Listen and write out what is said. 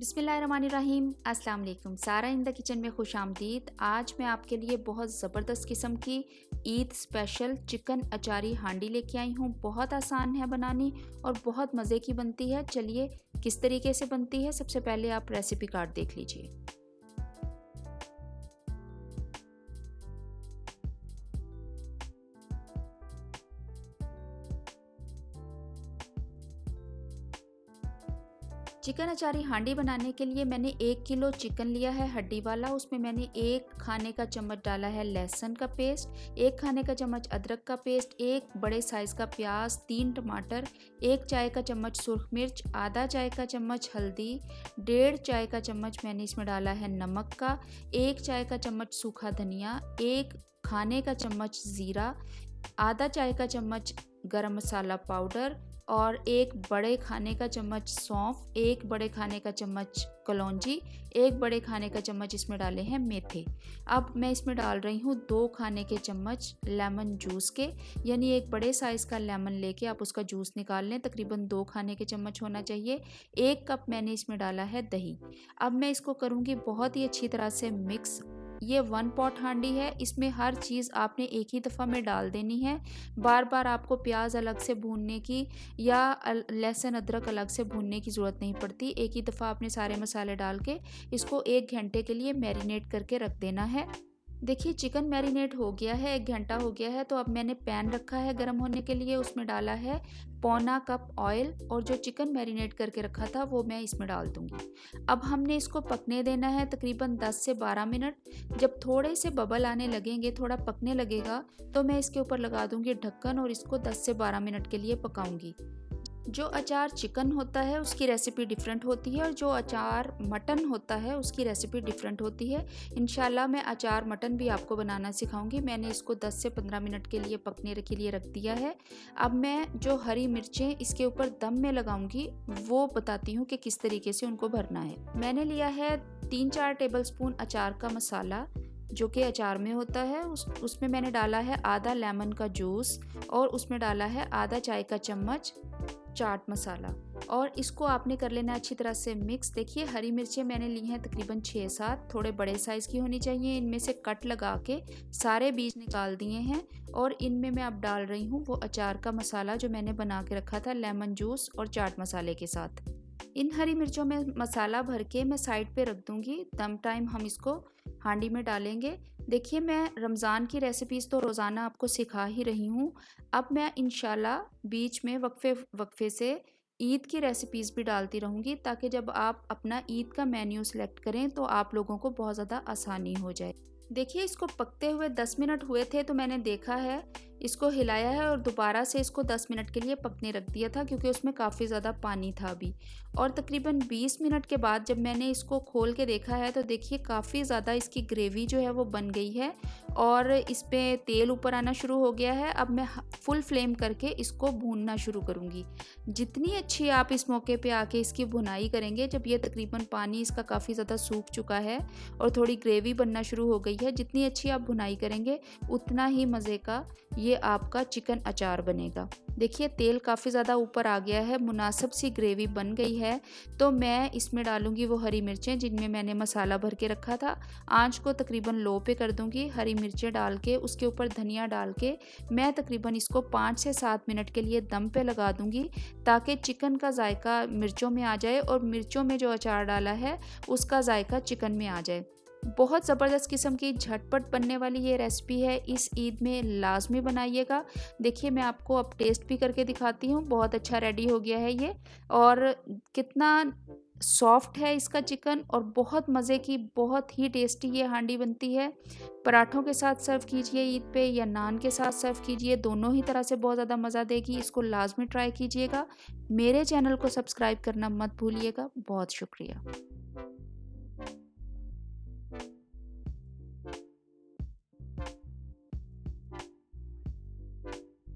बिस्मिल्लाहिर्रहमानिर्रहीम। अस्सलाम वालेकुम। सारा इन द किचन में खुश आमदीद। आज मैं आपके लिए बहुत ज़बरदस्त किस्म की ईद स्पेशल चिकन अचारी हांडी लेके आई हूँ। बहुत आसान है बनानी और बहुत मज़े की बनती है। चलिए किस तरीके से बनती है, सबसे पहले आप रेसिपी कार्ड देख लीजिए। चिकन अचारी हांडी बनाने के लिए मैंने 1 किलो चिकन लिया है हड्डी वाला। उसमें मैंने 1 खाने का चम्मच डाला है लहसुन का पेस्ट, 1 खाने का चम्मच अदरक का पेस्ट, 1 बड़े साइज़ का प्याज, 3 टमाटर, 1 चाय का चम्मच सुरख मिर्च, आधा चाय का चम्मच हल्दी, 1.5 चाय का चम्मच मैंने इसमें डाला है नमक का, 1 चाय का चम्मच सूखा धनिया, 1 खाने का चम्मच ज़ीरा, आधा चाय का चम्मच गरम मसाला पाउडर और 1 बड़े खाने का चम्मच सौंफ, 1 बड़े खाने का चम्मच कलौंजी, 1 बड़े खाने का चम्मच इसमें डाले हैं मेथे। अब मैं इसमें डाल रही हूँ 2 खाने के चम्मच लेमन जूस के, यानी एक बड़े साइज़ का लेमन लेके आप उसका जूस निकाल लें। तकरीबन 2 खाने के चम्मच होना चाहिए। 1 कप मैंने इसमें डाला है दही। अब मैं इसको करूँगी बहुत ही अच्छी तरह से मिक्स। ये 1 पॉट हांडी है, इसमें हर चीज़ आपने एक ही दफ़ा में डाल देनी है। बार बार आपको प्याज अलग से भूनने की या लहसुन अदरक अलग से भूनने की ज़रूरत नहीं पड़ती। एक ही दफ़ा आपने सारे मसाले डाल के इसको 1 घंटे के लिए मैरिनेट करके रख देना है। देखिए चिकन मैरिनेट हो गया है, 1 घंटा हो गया है। तो अब मैंने पैन रखा है गर्म होने के लिए, उसमें डाला है पौना कप ऑयल और जो चिकन मैरिनेट करके रखा था वो मैं इसमें डाल दूंगी। अब हमने इसको पकने देना है तकरीबन 10 से 12 मिनट। जब थोड़े से बबल आने लगेंगे, थोड़ा पकने लगेगा, तो मैं इसके ऊपर लगा दूंगी ढक्कन और इसको 10 से 12 मिनट के लिए पकाऊंगी। जो अचार चिकन होता है उसकी रेसिपी डिफरेंट होती है और जो अचार मटन होता है उसकी रेसिपी डिफरेंट होती है। इंशाल्लाह मैं अचार मटन भी आपको बनाना सिखाऊंगी। मैंने इसको 10 से 15 मिनट के लिए पकने के लिए रख दिया है। अब मैं जो हरी मिर्चें इसके ऊपर दम में लगाऊंगी वो बताती हूँ कि किस तरीके से उनको भरना है। मैंने लिया है 3-4 टेबल स्पून अचार का मसाला जो कि अचार में होता है। उसमें मैंने डाला है आधा लेमन का जूस और उसमें डाला है आधा चाय का चम्मच चाट मसाला और इसको आपने कर लेना अच्छी तरह से मिक्स। देखिए हरी मिर्चें मैंने ली हैं तकरीबन 6-7, थोड़े बड़े साइज़ की होनी चाहिए। इनमें से कट लगा के सारे बीज निकाल दिए हैं और इनमें मैं अब डाल रही हूँ वो अचार का मसाला जो मैंने बना के रखा था लेमन जूस और चाट मसाले के साथ। इन हरी मिर्चों में मसाला भर के मैं साइड पे रख दूंगी। दम टाइम हम इसको हांडी में डालेंगे। देखिए मैं रमज़ान की रेसिपीज़ तो रोज़ाना आपको सिखा ही रही हूँ। अब मैं इंशाल्लाह बीच में वक्फे से ईद की रेसिपीज़ भी डालती रहूँगी ताकि जब आप अपना ईद का मेन्यू सेलेक्ट करें तो आप लोगों को बहुत ज़्यादा आसानी हो जाए। देखिए इसको पकते हुए 10 मिनट हुए थे तो मैंने देखा है, इसको हिलाया है और दोबारा से इसको 10 मिनट के लिए पकने रख दिया था क्योंकि उसमें काफ़ी ज़्यादा पानी था अभी। और तकरीबन 20 मिनट के बाद जब मैंने इसको खोल के देखा है तो देखिए काफ़ी ज़्यादा इसकी ग्रेवी जो है वो बन गई है और इस पे तेल ऊपर आना शुरू हो गया है। अब मैं फुल फ्लेम करके इसको भूनना शुरू करूँगी। जितनी अच्छी आप इस मौके पे आके इसकी भुनाई करेंगे, जब ये तकरीबन पानी इसका काफ़ी ज़्यादा सूख चुका है और थोड़ी ग्रेवी बनना शुरू हो गई है, जितनी अच्छी आप भुनाई करेंगे उतना ही मज़े का ये आपका चिकन अचार बनेगा। देखिए तेल काफ़ी ज़्यादा ऊपर आ गया है, मुनासिब सी ग्रेवी बन गई है। तो मैं इसमें डालूंगी वो हरी मिर्चें जिनमें मैंने मसाला भर के रखा था। आंच को तकरीबन लो पे कर दूंगी। हरी मिर्चें डाल के उसके ऊपर धनिया डाल के मैं तकरीबन इसको 5 से 7 मिनट के लिए दम पे लगा दूंगी ताकि चिकन का जायका मिर्चों में आ जाए और मिर्चों में जो अचार डाला है उसका जायका चिकन में आ जाए। बहुत ज़बरदस्त किस्म की झटपट बनने वाली ये रेसिपी है, इस ईद में लाजमी बनाइएगा। देखिए मैं आपको अब टेस्ट भी करके दिखाती हूँ। बहुत अच्छा रेडी हो गया है ये और कितना सॉफ्ट है इसका चिकन और बहुत मज़े की, बहुत ही टेस्टी ये हांडी बनती है। पराठों के साथ सर्व कीजिए ईद पे या नान के साथ सर्व कीजिए, दोनों ही तरह से बहुत ज़्यादा मज़ा देगी। इसको लाजमी ट्राई कीजिएगा। मेरे चैनल को सब्सक्राइब करना मत भूलिएगा। बहुत शुक्रिया।